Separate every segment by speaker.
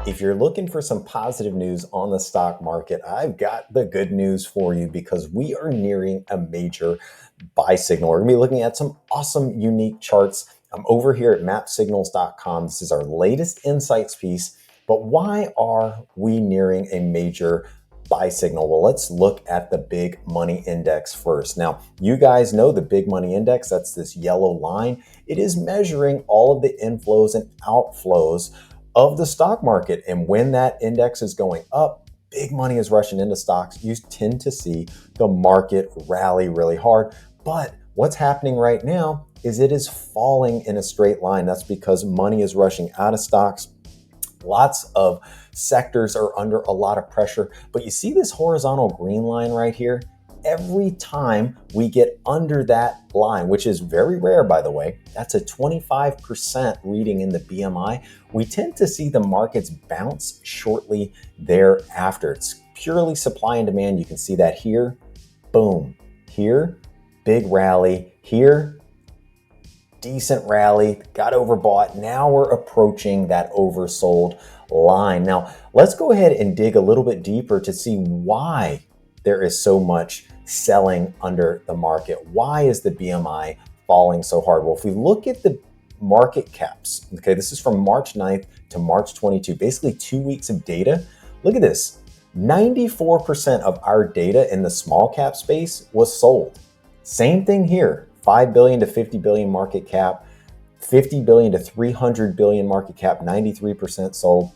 Speaker 1: If you're looking for some positive news on the stock market, I've got the good news for you because we are nearing a major buy signal. We're going to be looking at some awesome, unique charts. I'm over here at MAPsignals.com. This is our latest insights piece. But why are we nearing a major buy signal? Well, let's look at the big money index first. Now, you guys know the big money index, that's this yellow line. It is measuring all of the inflows and outflows of the stock market. And when that index is going up, big money is rushing into stocks. You tend to see the market rally really hard. But what's happening right now is it is falling in a straight line. That's because money is rushing out of stocks. Lots of sectors are under a lot of pressure. But you see this horizontal green line right here? Every time we get under that line, which is very rare, by the way, that's a 25% reading in the BMI, we tend to see the markets bounce shortly thereafter. It's purely supply and demand. You can see that here, boom, here, big rally, here, decent rally, got overbought. Now we're approaching that oversold line. Now, let's go ahead and dig a little bit deeper to see why there is so much selling under the market. Why is the BMI falling so hard? Well, if we look at the market caps, okay, this is from March 9th to March 22, basically 2 weeks of data. Look at this. 94% of our data in the small cap space was sold. Same thing here, 5 billion to 50 billion market cap, 50 billion to 300 billion market cap, 93% sold.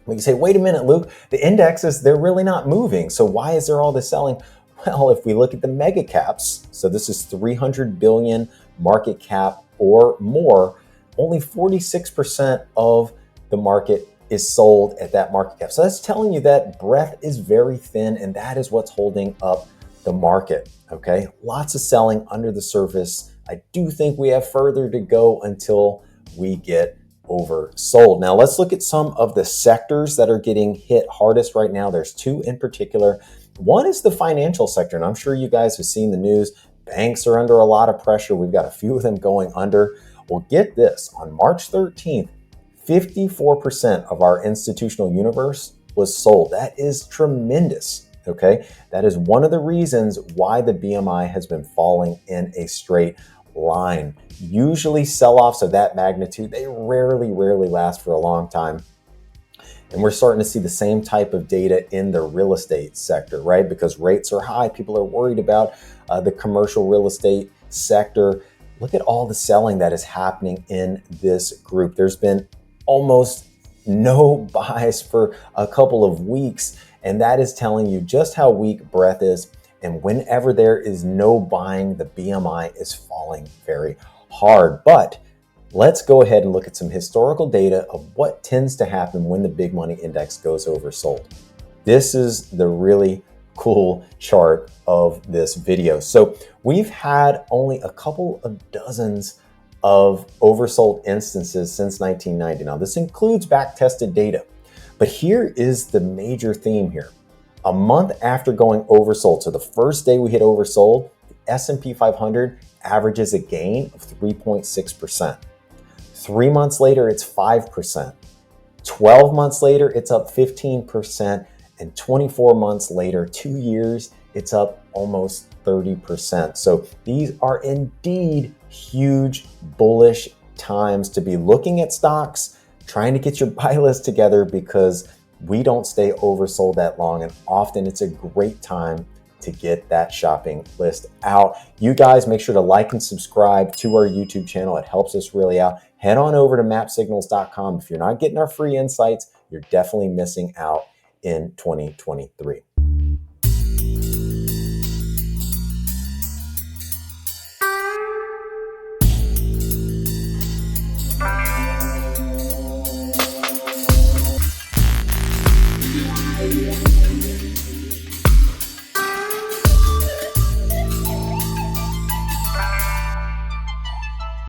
Speaker 1: We can say, wait a minute, Luke, the indexes, they're really not moving. So why is there all this selling? Well, if we look at the mega caps, so this is 300 billion market cap or more, only 46% of the market is sold at that market cap. So that's telling you that breadth is very thin, and that is what's holding up the market, okay? Lots of selling under the surface. I do think we have further to go until we get oversold. Now let's look at some of the sectors that are getting hit hardest right now. There's two in particular. One is the financial sector, and I'm sure you guys have seen the news. Banks are under a lot of pressure. We've got a few of them going under. Well, get this, on March 13th, 54% of our institutional universe was sold. That is tremendous, okay? That is one of the reasons why the BMI has been falling in a straight line. Usually sell-offs of that magnitude, they rarely last for a long time. And we're starting to see the same type of data in the real estate sector, right? Because rates are high. People are worried about the commercial real estate sector. Look at all the selling that is happening in this group. There's been almost no buys for a couple of weeks, and that is telling you just how weak breadth is. And whenever there is no buying, the BMI is falling very hard. But let's go ahead and look at some historical data of what tends to happen when the big money index goes oversold. This is the really cool chart of this video. So we've had only a couple of dozens of oversold instances since 1990. Now this includes back-tested data, but here is the major theme here. A month after going oversold, so the first day we hit oversold, the S&P 500 averages a gain of 3.6%. 3 months later, it's 5%. 12 months later, it's up 15%. And 24 months later, 2 years, it's up almost 30%. So these are indeed huge bullish times to be looking at stocks, trying to get your buy list together, because we don't stay oversold that long. And often it's a great time to get that shopping list out. You guys make sure to like and subscribe to our YouTube channel. It helps us really out. Head on over to MAPsignals.com. If you're not getting our free insights, you're definitely missing out in 2023.